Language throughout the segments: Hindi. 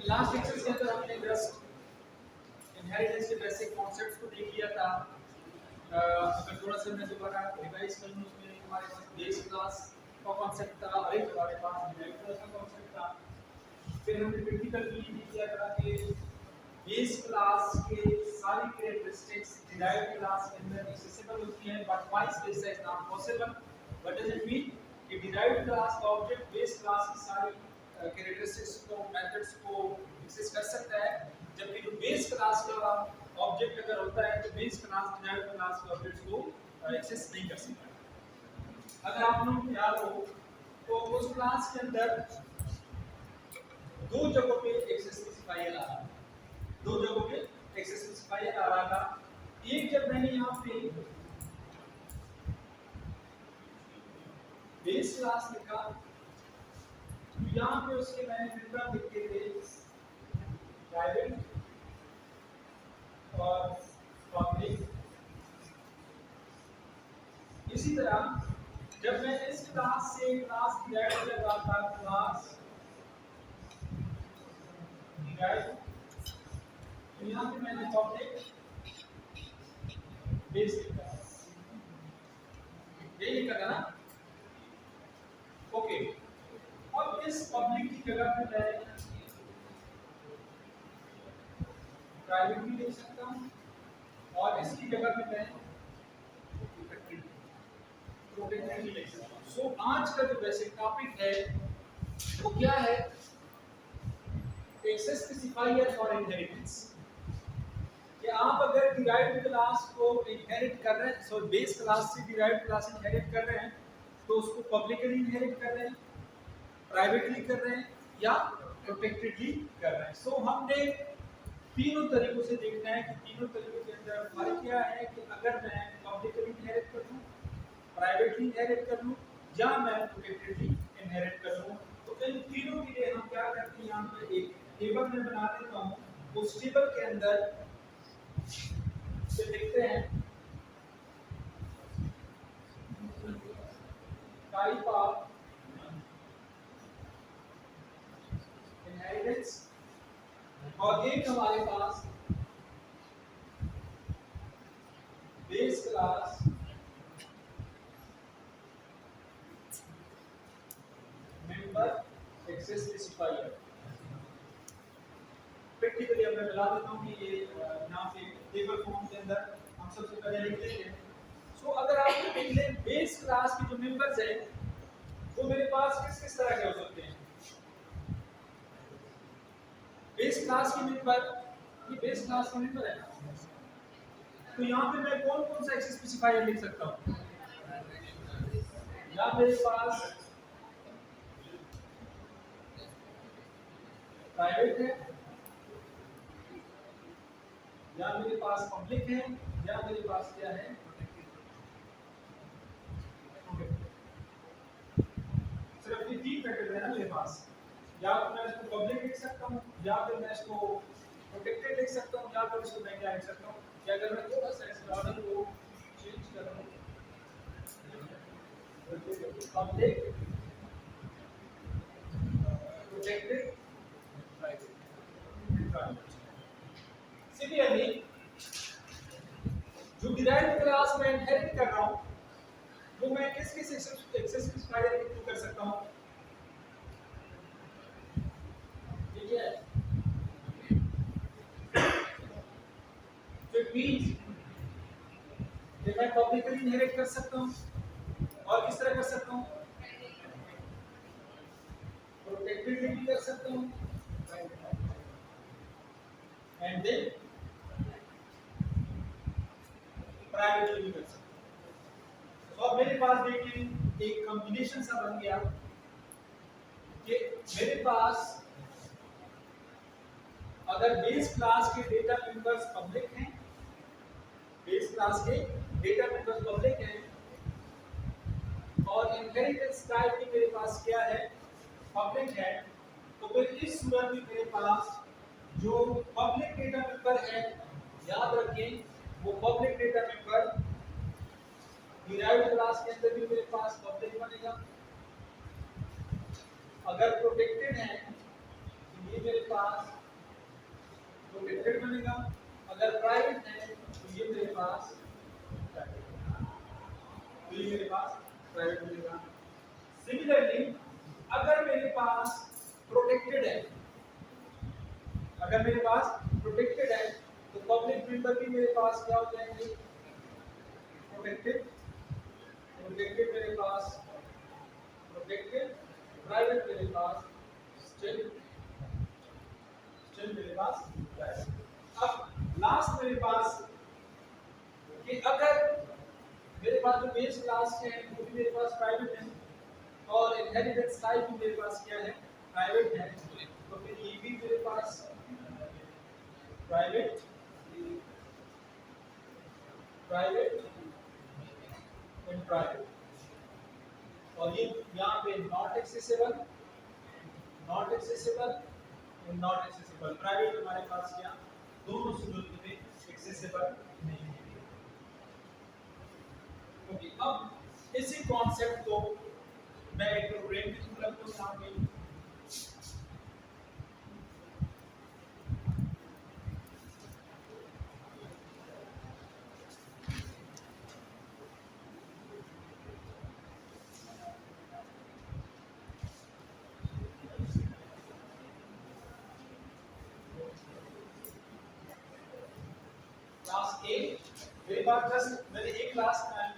लास्ट लेक्चर के अंदर हमने जस्ट इनहेरिटेंस के बेसिक कॉन्सेप्ट्स को देख लिया था। अगर थोड़ा सा मैं दोबारा रिवाइज कर लूं, उसमें हमारे पास बेस क्लास का कॉन्सेप्ट था, और एक हमारे पास डिराइव्ड क्लास का कॉन्सेप्ट था। फिर हमने क्रिटिकल भी किया था कि बेस क्लास के सारी कैरेक्टरिस्टिक्स डिराइव्ड क्लास के अंदर एक्सेसिबल होती हैं, but vice versa is not possible. What does it mean कि डिराइव्ड क्लास का ऑब्जेक्ट बेस क्लास की सारी कैरेक्टरिस्टिक्स को, मेथड्स को एक्सेस कर सकता है, जबकि जो बेस क्लास का ऑब्जेक्ट अगर होता है तो बेस क्लास डिराइव्ड क्लास के ऑब्जेक्ट्स को एक्सेस नहीं कर सकता। अगर आप लोगों को याद हो तो उस क्लास के अंदर दो जगहों पे एक्सेस स्पेसिफायर आ रहा है, दो जगहों पे एक्सेस स्पेसिफायर आ रहा था। एक जब मैंने यहाँ पे बेस क्लास लिखा तो यहाँ पे उसके मैंने मेथड लिखे थे प्राइवेट और पब्लिक। इसी तरह जब मैं इस क्लास से क्लास डिराइव कर रहा था, क्लास डिराइव, तो यहाँ पे मैंने पब्लिक बेस लिखा, ये लिखा था ना। ओके, अब इस पब्लिक की जगह पे मैं प्राइवेट भी लिख सकता हूँ, और इसकी जगह पे मैं प्रोटेक्टेड भी लिख सकता हूँ। सो आज का जो बेसिक टॉपिक है वो क्या है? Access specifier for inheritance. कि आप अगर डिराइव्ड क्लास को इनहेरिट कर रहे हैं, सो बेस क्लास से डिराइव्ड क्लास इनहेरिट कर रहे हैं, तो उसको पब्लिकली इनहेरिट कर रहे हैं, प्राइवेटली कर रहे हैं, या प्रोटेक्टेडली कर रहे हैं। सो हमने तीनों तरीकों से देखना है कि तीनों तरीकों के अंदर फर्क क्या है, कि अगर मैं पब्लिकली इनहेरिट कर लूं, प्राइवेटली इनहेरिट कर लूं, या मैं प्रोटेक्टेडली इनहेरिट कर लूं। तो इन तीनों के लिए हम क्या करते हैं, यहाँ पे एक टेबल में बना देता हूँ। उस टेबल के अंदर से देखते हैं टाइप ऑफ इनहेरिटेंस, और एक हमारे पास base class member access specifier. Practically अब मैं बता देता हूँ कि ये यहाँ पे टेबल फॉर्म के अंदर हम सबसे पहले लिख लेते हैं। सो अगर आप देख लें बेस क्लास के जो मेंबर्स हैं वो मेरे पास किस किस तरह के हो सकते हैं। बेस क्लास के मेंबर, ये बेस क्लास के मेंबर है ना, तो यहाँ पे मैं कौन कौन सा एक्सेस स्पेसिफायर लिख सकता हूँ? या मेरे पास प्राइवेट है, या मेरे पास पब्लिक है, या मेरे पास क्या है, सिर्फ ये तीन पैटर्न है ना मेरे पास। या तो मैं इसको पब्लिक लिख सकता हूँ, या फिर मैं इसको प्रोटेक्टेड लिख सकता हूँ, या फिर इसको मैं क्या लिख सकता हूँ, कि अगर मैं थोड़ा सा इस ऑर्डर को चेंज कर दूँ, पब्लिक, प्रोटेक्टेड, प्राइवेट। सिमिलरली जो डिराइव्ड क्लास में इनहेरिट कर रहा हूँ वो मैं किस किस एक्सेस स्पेसिफायर के थ्रू कर सकता हूँ? ठीक है, तो मींस कि मैं पब्लिकली इनहेरिट कर सकता हूँ, और किस तरह कर सकता हूँ? प्रोटेक्टेडली भी कर सकता हूँ, एंड देन प्राइवेटली भी कर सकता हूँ। तो अब मेरे पास देखिए एक कॉम्बिनेशन सा बन गया कि मेरे पास अगर बेस क्लास के डेटा मेंबर्स पब्लिक हैं, बेस क्लास के डेटा मेंबर्स पब्लिक हैं, और इनहेरिटेंस टाइप की मेरे पास क्या है, पब्लिक है, तो फिर इस सूरत में मेरे पास जो पब्लिक डेटा मेंबर है, याद रखें वो public data member derived class के अंदर भी मेरे पास पब्लिक बनेगा। अगर प्रोटेक्टेड है तो ये मेरे पास पास ये मेरे पास प्राइवेट मिलेगा। सिमिलरली अगर मेरे पास प्रोटेक्टेड है, अगर मेरे पास प्रोटेक्टेड है तो पब्लिक मेंबर भी मेरे पास क्या हो जाएंगे, प्रोटेक्टेड। प्रोटेक्टेड मेरे पास प्रोटेक्टेड, प्राइवेट मेरे पास स्टिल मेरे पास प्राइवेट। अब लास्ट मेरे पास कि अगर मेरे पास जो बेस क्लास के हैं वो भी मेरे पास प्राइवेट है और इनहेरिटेंस टाइप भी मेरे पास क्या है, प्राइवेट है, तो फिर ये भी मेरे पास प्राइवेट प्राइवेट एंड प्राइवेट। और ये यहाँ पे not accessible and not accessible. Private हमारे पास क्या, दोनों सूरत में एक्सेसिबल नहीं है। ओके, अब इसी कॉन्सेप्ट को मैं एक प्रोग्राम की सूरत को सामने क्लास ए मेरे पास जस्ट मैंने एक क्लास बनाई,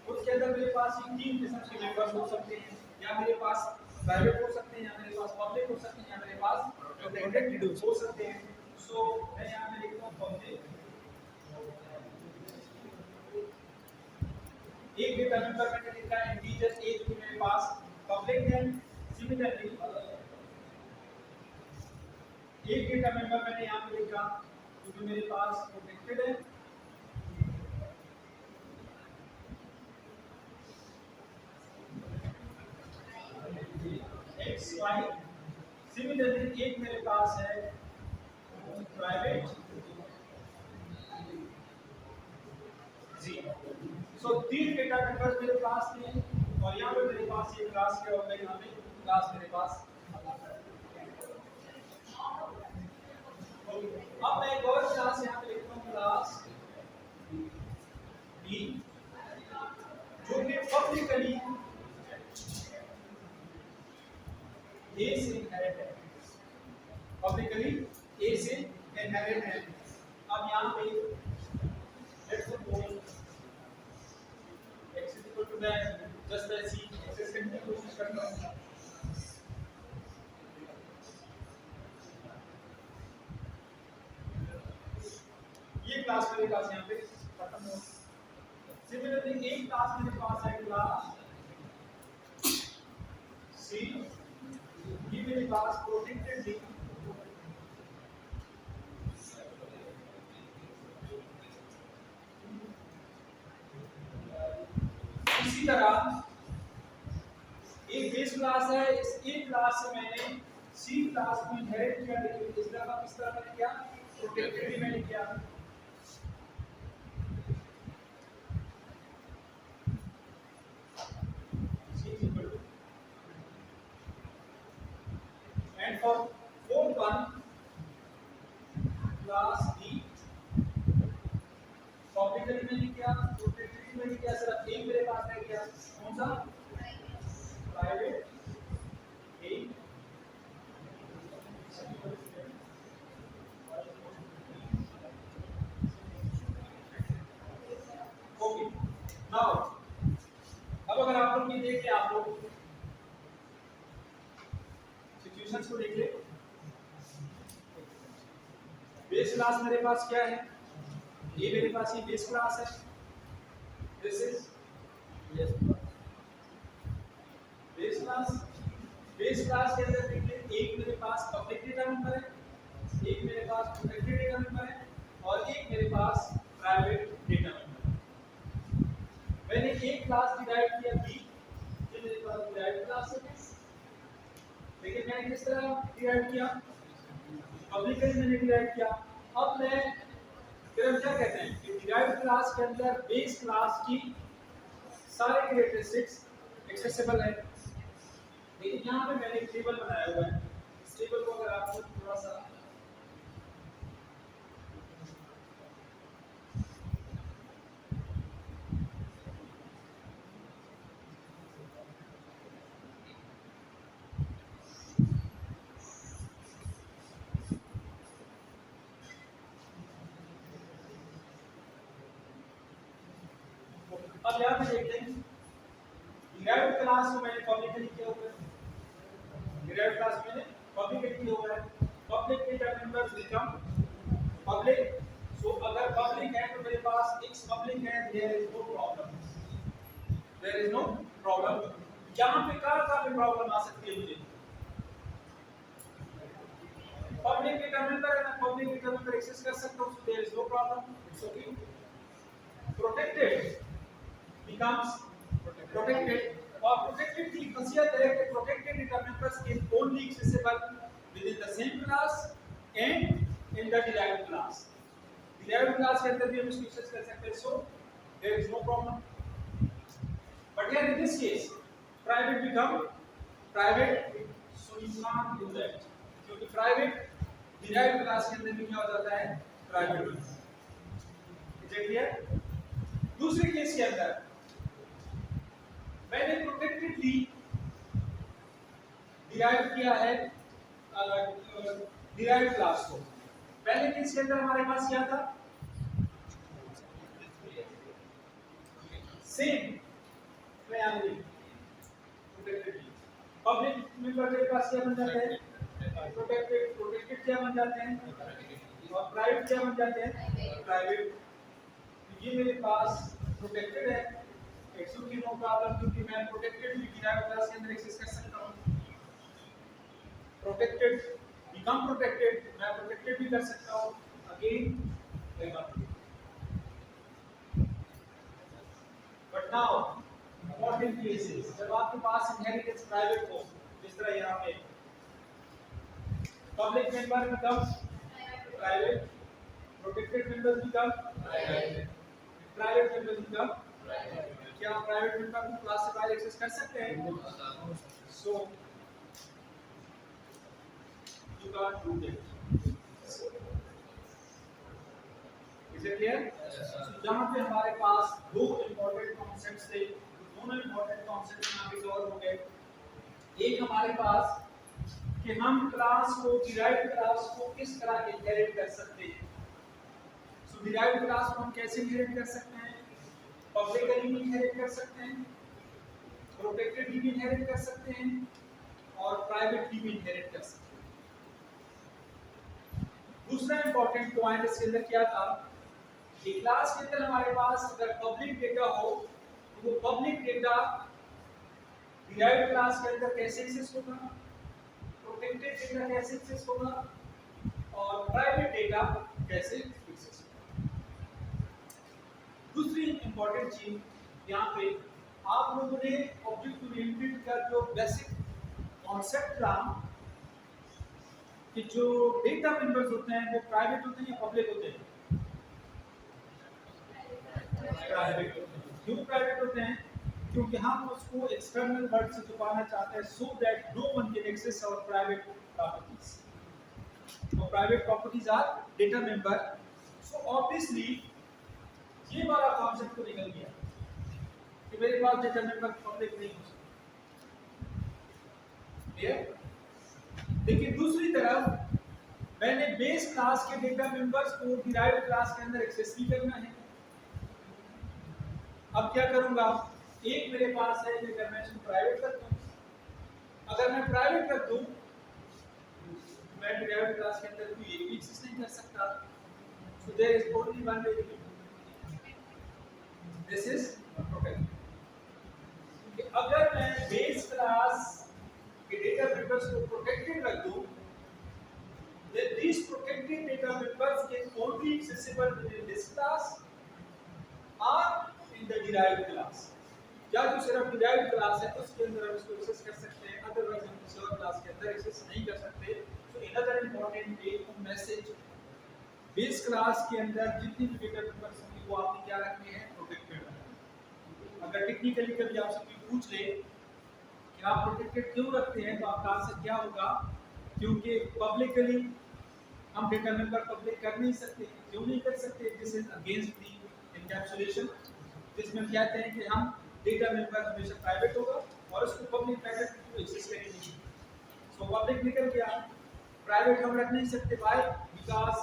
उसके अंदर मेरे पास ये तीन किस्म के मेंबर्स हो सकते हैं, या मेरे पास प्राइवेट हो सकते हैं, या मेरे पास पब्लिक हो सकते हैं, या मेरे पास प्रोटेक्टेड हो सकते हैं। सो मैं यहाँ पे लिखता हूँ पब्लिक, एक डेटा मेंबर मैंने लिखा है इंटीजर ए जो मेरे पास पब्लिक है। सिमिलरली एक डेटा मेंबर मैंने यहाँ पे लिखा जो मेरे पास प्रोटेक्टेड है, एक्स वाई। सिमिलरली एक मेरे पास है प्राइवेट जी। सो तीन डेटा मेंबर्स मेरे पास थे और यहाँ पे मेरे पास ये क्लास क्या होगा, यहाँ पे क्लास मेरे पास। अब मैं एक और क्लास यहाँ पे लिखता हूँ क्लास बी जो कि पब्लिकली ए से इनहेरिट है, पब्लिकली ए से इनहेरिट है। अब यहाँ पे let's suppose x equal to मैं जस्ट ऐसी एक्सेस करने की कोशिश करता हूँ। ये क्लास मेरे पास यहाँ पे खत्म हो। सिमिलरली एक क्लास मेरे पास है क्लास सी, ये मेरे पास प्रोटेक्टेड डी, इसी तरह एक बेस क्लास है, इस एक क्लास से मैंने सी क्लास को इनहेरिट किया, लेकिन इस दफा किस तरह मैंने किया, प्रोटेक्टेड डी मैंने किया। And for fourth one, class D, publicly मैंने क्या, प्रोटेक्टेड मैंने क्या, सिर्फ एक मेरे पास है क्या, कौन सा, प्राइवेट ए। ओके, नाउ अब अगर आप लोग ये देखें, आप लोग सिचुएशंस को देख ले। बेस क्लास मेरे पास क्या है, ये मेरे पास ये बेस क्लास है, this is base class. Base class के अंदर देखिए एक मेरे पास पब्लिक डेटा नंबर है, एक मेरे पास प्रोटेक्टेड डेटा नंबर है और एक मेरे पास प्राइवेट डेटा नंबर है। मैंने एक क्लास डिराइव किया बी, जो मेरे पास डिराइव क्लास है, लेकिन मैंने किस तरह डिराइव किया, पब्लिकली मैंने डिराइव किया। अब मैं फिर हम क्या कहते हैं कि डिराइव्ड क्लास के अंदर बेस क्लास की सारे कैरेक्टरिस्टिक्स एक्सेसिबल है, लेकिन यहाँ पे मैंने एक टेबल बनाया हुआ है। इस टेबल को अगर आप थोड़ा सा आप यहाँ पे देखते हैं डिराइव्ड क्लास को मैंने पब्लिकली किया हुआ है, डिराइव्ड क्लास मैंने पब्लिकली किया हुआ है। Public data members become public. So अगर पब्लिक है तो मेरे पास x पब्लिक है, there is no problem, there is no problem. यहाँ पे कहाँ पे प्रॉब्लम आ सकती है मुझे? पब्लिक डेटा मेंबर है, मैं पब्लिक डेटा मेंबर एक्सेस कर सकता हूँ, there is no problem, it's okay. Protected becomes protected, और protected की खासियत है कि protected data members is only accessible within the same class and in the derived class. derived class के अंदर भी हम इसको एक्सेस कर सकते हैं, so there is no problem. But here in this case, private become private, so you can't do that. क्योंकि private derived class के अंदर भी क्या हो जाता है? private. is it clear? दूसरे केस के अंदर मैंने प्रोटेक्टेडली डिराइव किया है डिराइव क्लास को। पहले केस के अंदर हमारे पास क्या था? सेम प्रोटेक्टेडली पब्लिक मेंबर के पास क्या बन जाते हैं? प्रोटेक्टेड क्या बन जाते हैं? और प्राइवेट क्या बन जाते हैं? प्राइवेट। ये मेरे पास प्रोटेक्टेड है, एक्सो की नो प्रॉब्लम, क्योंकि मैं प्रोटेक्टेड भी डिराइव क्लास के अंदर एक्सेस कर सकता हूं। प्रोटेक्टेड बिकम प्रोटेक्टेड, मैं प्रोटेक्टेड भी कर सकता हूं, again but now important cases, जब आपके पास इनहेरिटेंस प्राइवेट हो, जिस तरह यहां पे public member become private, protected member become private, private member become private. क्या प्राइवेट मेंबर को क्लास से बाहर एक्सेस कर सकते हैं? So you can't do that. Is it clear? जहां पे हमारे पास दो इंपॉर्टेंट कॉन्सेप्ट्स थे, दोनों इंपॉर्टेंट कॉन्सेप्ट्स यहां पे कवर हो गए। एक हमारे पास कि हम क्लास को, डिराइव्ड क्लास को किस तरह इनहेरिट कर सकते हैं। सो डिराइव्ड क्लास को हम कैसे इनहेरिट कर सकते हैं? पब्लिकली भी इनहेरिट कर सकते हैं, प्रोटेक्टेड भी इनहेरिट कर सकते हैं, और प्राइवेट भी इनहेरिट कर सकते हैं। दूसरा इंपॉर्टेंट पॉइंट इसके अंदर क्या था कि क्लास के अंदर हमारे पास अगर पब्लिक डेटा हो तो वो पब्लिक डेटा डिराइव्ड क्लास के अंदर कैसे एक्सेस होगा, प्रोटेक्टेड डेटा कैसे एक्सेस होगा, और प्राइवेट डेटा कैसे एक्सेस होगा। दूसरी इंपॉर्टेंट चीज यहाँ पे आप लोगों ने ऑब्जेक्ट ओरिएंटेड का जो बेसिक कॉन्सेप्ट था कि जो डेटा मेंबर्स होते हैं वो प्राइवेट होते हैं या पब्लिक होते हैं? प्राइवेट होते हैं। क्यों प्राइवेट होते हैं? क्योंकि हम उसको एक्सटर्नल वर्ल्ड से छुपाना चाहते हैं, so that no one can access our private properties. तो private properties are data member. So obviously ये वाला कॉन्सेप्ट तो निकल गया कि मेरे पास डेटा मेंबर पब्लिक नहीं हो सकता। लेकिन दूसरी तरफ मैंने बेस क्लास के डेटा मेंबर्स को डिराइव्ड क्लास के अंदर एक्सेस भी करना है। अब क्या करूंगा? एक मेरे पास है, अगर मैं इसको प्राइवेट कर दूं, अगर मैं प्राइवेट कर दूं मैं डिराइव्ड क्लास के अंदर कोई एक भी एक्सेस नहीं कर सकता। So there is only one way, this is protected. अगर मैं बेस क्लास के डेटा मेंबर्स को प्रोटेक्टेड रख दूं, then these protected data members can only accessible within this class or in the derived class। या जो सिर्फ derived class है उसके अंदर हम इसको एक्सेस कर सकते हैं, अदरवाइज हम किसी और क्लास के अंदर एक्सेस नहीं कर सकते। तो another important take home message, base class के अंदर जितनी भी डेटा मेंबर्स होंगे वो आपने क्या रखने हैं? प्रोटेक्टेड रखने। अगर टेक्निकली कभी आपसे कोई पूछ ले कि आप प्रोटेक्टेड क्यों रखते हैं, तो आपका आंसर क्या होगा? क्योंकि पब्लिकली हम डेटा मेंबर पब्लिक कर नहीं सकते। क्यों नहीं कर सकते? This is against the encapsulation, जिसमें कहते हैं कि हम डेटा मेंबर हमेशा प्राइवेट होगा और उसको पब्लिक प्राइवेट को एक्सेस करेंगे। सो पब्लिक निकल गया, प्राइवेट हम रख नहीं सकते। व्हाई? बिकॉज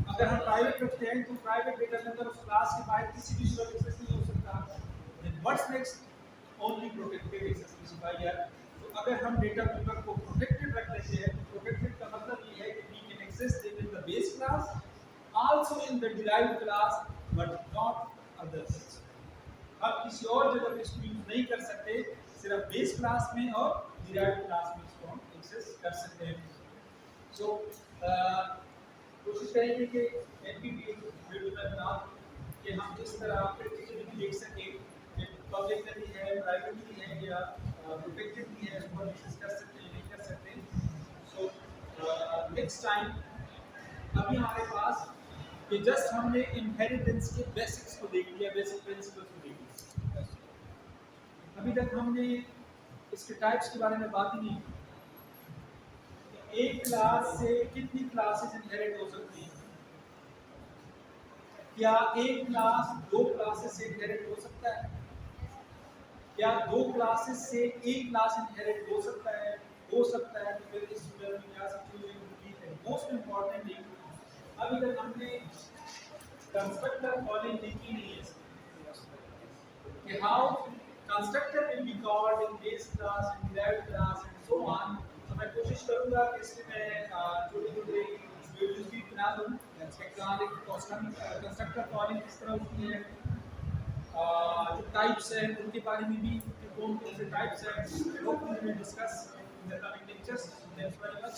अगर हम प्राइवेट रखते हैं तो प्राइवेट डेटा मेंबर उस क्लास के बाहर किसी भी सूरत एक्सेस नहीं हो सकता। What's next, only protected is specifier. तो अगर हम डेटा मेंबर को प्रोटेक्टेड रख लेते हैं, प्रोटेक्टेड का मतलब ये है कि we can access them in the base class, also in the derived class, but not others. आप किसी और जगह पे इसको यूज नहीं कर सकते, सिर्फ बेस क्लास में और डिराइव्ड क्लास में इसको हम एक्सेस कर सकते हैं। सो कोशिश करेंगे कि एनपीटीईएल वेबिनार कि हम जिस तरह प्रैक्टिकली देख सकें कि पब्लिकली है, प्राइवेटली है या प्रोटेक्टेड भी है, उसको एक्सेस कर सकते हैं, नहीं कर सकते। सो नेक्स्ट टाइम अभी हमारे पास कि जस्ट हमने इनहेरिटेंस के बेसिक्स को देख लिया, बेसिक प्रिंसिपल्स को देख लिया। अभी तक हमने इसके टाइप्स के बारे में बात ही नहीं की। एक क्लास से कितनी क्लासेस इनहेरिट हो सकती हैं? क्या एक क्लास दो क्लासेस से इनहेरिट हो सकता है? क्या दो क्लासेस से एक क्लास इनहेरिट हो सकता है? हो सकता है। तो फिर इस में क्या सिचुएशन होती है? मोस्ट इंपॉर्टेंटली अभी तक हमने कंस्ट्रक्टर कॉलिंग देखी नहीं है कि how constructor will be called in base class, in derived class and so on. तो मैं कोशिश करूंगा कि इसमें मैं छोटे-छोटे वीडियोस भी बना दूं। कंस्ट्रक्टर कॉलिंग किस तरह होती है, जो टाइप्स हैं उनके बारे में भी, कौन कौन से टाइप्स हैं, hopefully we discuss in the coming lectures. Thanks very much.